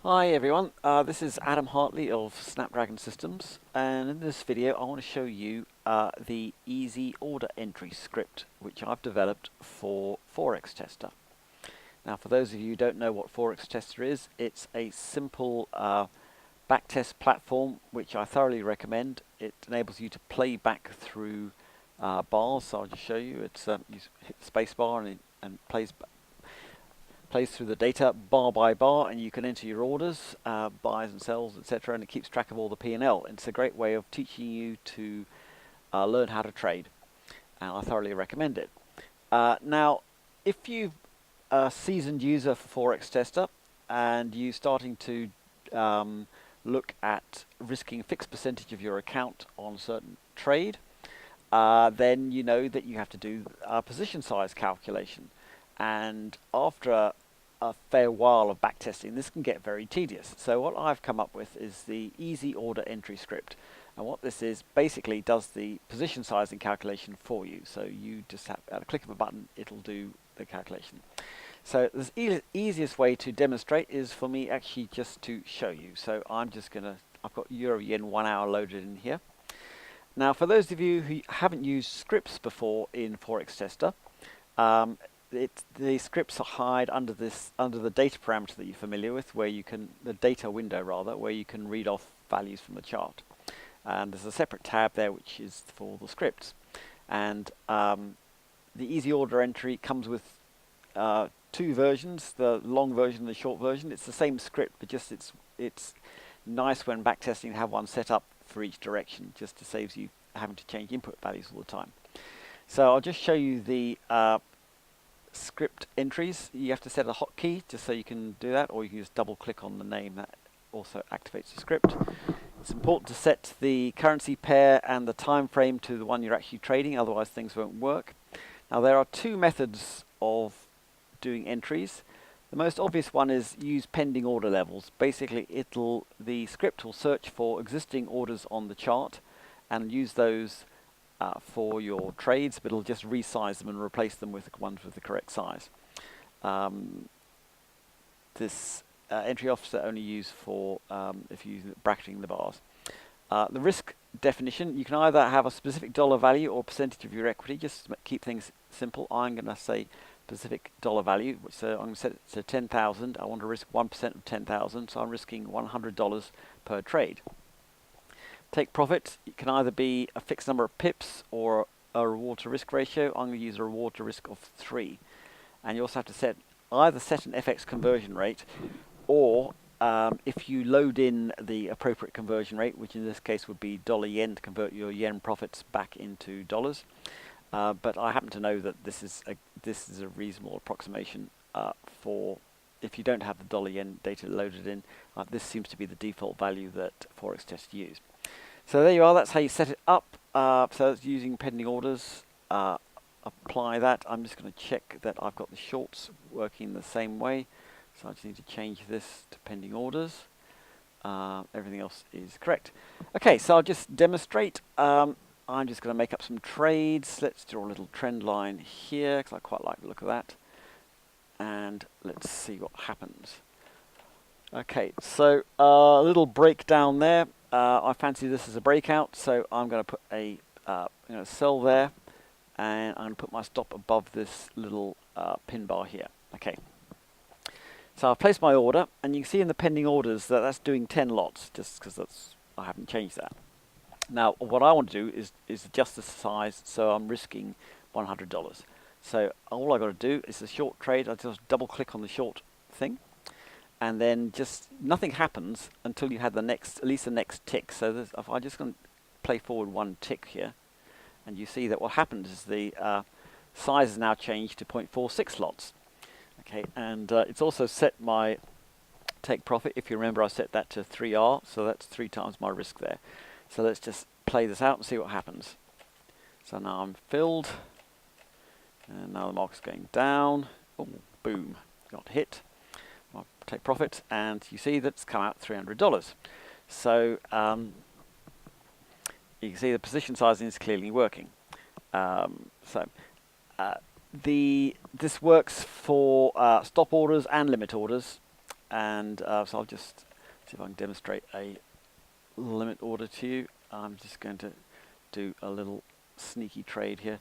Hi everyone, this is Adam Hartley of Snapdragon Systems, and in this video I want to show you the easy order entry script which I've developed for ForexTester. Now for those of you who don't know what ForexTester is, it's a simple backtest platform which I thoroughly recommend. It enables you to play back through bars, so I'll just show you. It's you hit the space bar and plays through the data bar by bar, and you can enter your orders, buys and sells, etc., and it keeps track of all the P&L. It's a great way of teaching you to learn how to trade, and I thoroughly recommend it. Now, if you're a seasoned user for ForexTester and you're starting to look at risking a fixed percentage of your account on a certain trade, then you know that you have to do a position size calculation. And after a fair while of backtesting, this can get very tedious. So what I've come up with is the easy order entry script. And what this is, basically does the position sizing calculation for you. So you just have, at a click of a button, it'll do the calculation. So the easiest way to demonstrate is for me actually just to show you. So I'm just going to, I've got Euro Yen 1 hour loaded in here. Now for those of you who haven't used scripts before in ForexTester, the scripts are hide under the data parameter that you're familiar with, where you can, the data window rather, where you can read off values from the chart. And there's a separate tab there which is for the scripts. And the easy order entry comes with two versions, the long version and the short version. It's the same script, but just it's nice when backtesting to have one set up for each direction, just to save you having to change input values all the time. So I'll just show you the script entries. You have to set a hotkey just so you can do that, or you can just double click on the name. That also activates the script. It's important to set the currency pair and the time frame to the one you're actually trading, otherwise things won't work. Now there are two methods of doing entries. The most obvious one is use pending order levels. Basically the script will search for existing orders on the chart and use those for your trades, but it'll just resize them and replace them with the ones with the correct size. This entry offset only used for if you're bracketing the bars. The risk definition, you can either have a specific dollar value or percentage of your equity, just to keep things simple. I'm going to say specific dollar value, so I'm going to set it to 10,000. I want to risk 1% of 10,000, so I'm risking $100 per trade. Take profit, it can either be a fixed number of pips or a reward to risk ratio. I'm going to use a reward to risk of 3. And you also have to either set an FX conversion rate, or if you load in the appropriate conversion rate, which in this case would be dollar yen, to convert your yen profits back into dollars. But I happen to know that this is a reasonable approximation for if you don't have the dollar yen data loaded in. This seems to be the default value that ForexTester use. So there you are, that's how you set it up. So it's using pending orders. Apply that. I'm just going to check that I've got the shorts working the same way. So I just need to change this to pending orders. Everything else is correct. Okay, so I'll just demonstrate. I'm just going to make up some trades. Let's draw a little trend line here, because I quite like the look of that. And let's see what happens. Okay, so a little breakdown there. I fancy this as a breakout, so I'm going to put a sell there, and I'm going to put my stop above this little pin bar here. Okay. So I've placed my order, and you can see in the pending orders that that's doing 10 lots, just because I haven't changed that. Now, what I want to do is adjust the size, so I'm risking $100. So all I've got to do is a short trade. I just double click on the short thing, and then just nothing happens until you have at least the next tick. So if I just going to play forward one tick here, and you see that what happens is the size is now changed to 0.46 lots. Okay, and it's also set my take profit. If you remember, I set that to 3R, so that's 3 times my risk there. So let's just play this out and see what happens. So now I'm filled, and now the market's going down. Oh, boom, got hit. I'll take profit, and you see that's come out $300. So you can see the position sizing is clearly working. This works for stop orders and limit orders. and so I'll just see if I can demonstrate a limit order to you. I'm just going to do a little sneaky trade here.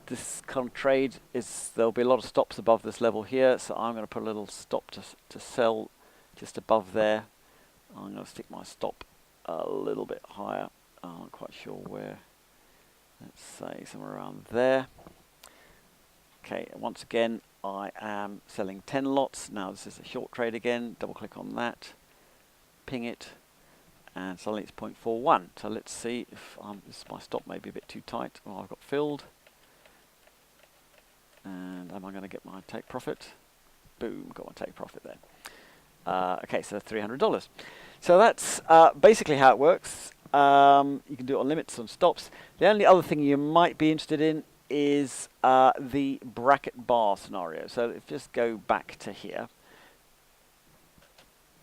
This kind of trade is, there'll be a lot of stops above this level here, so I'm going to put a little stop to sell just above there. I'm going to stick my stop a little bit higher. I'm not quite sure where. Let's say somewhere around there. Okay, once again, I am selling 10 lots. Now this is a short trade again. Double click on that, ping it, and suddenly it's 0.41. So let's see if my stop may be a bit too tight. Well, I've got filled. And am I going to get my take profit? Boom, got my take profit there. Okay, so $300. So that's basically how it works. You can do it on limits and stops. The only other thing you might be interested in is the bracket bar scenario. So if just go back to here.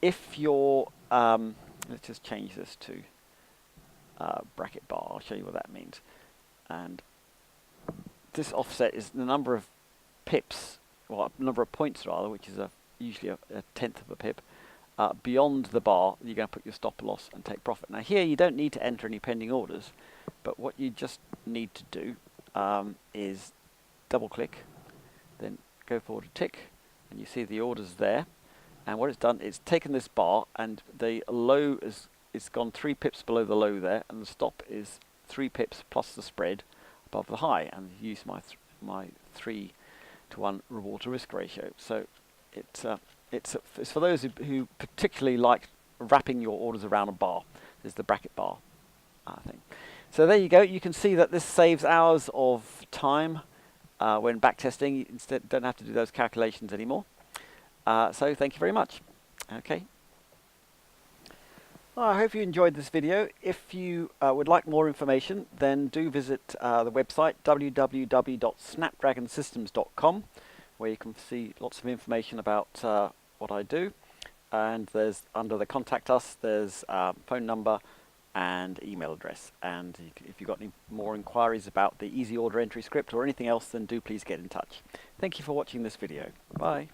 If you're, let's just change this to bracket bar. I'll show you what that means. And this offset is the number of pips, or number of points rather, which is usually a tenth of a pip, beyond the bar. You're going to put your stop loss and take profit. Now here you don't need to enter any pending orders, but what you just need to do is double click, then go forward a tick, and you see the orders there. And what it's done, it's taken this bar, and the low is gone 3 pips below the low there, and the stop is 3 pips plus the spread above the high, and use my 3-to-1 reward to risk ratio. So it's for those who particularly like wrapping your orders around a bar. This is the bracket bar thing. So there you go. You can see that this saves hours of time when backtesting. You instead don't have to do those calculations anymore. So thank you very much. Okay. Well, I hope you enjoyed this video. If you would like more information, then do visit the website www.snapdragonsystems.com, where you can see lots of information about what I do. And there's, under the contact us, there's phone number and email address. And if you've got any more inquiries about the easy order entry script or anything else, then do please get in touch. Thank you for watching this video. Bye.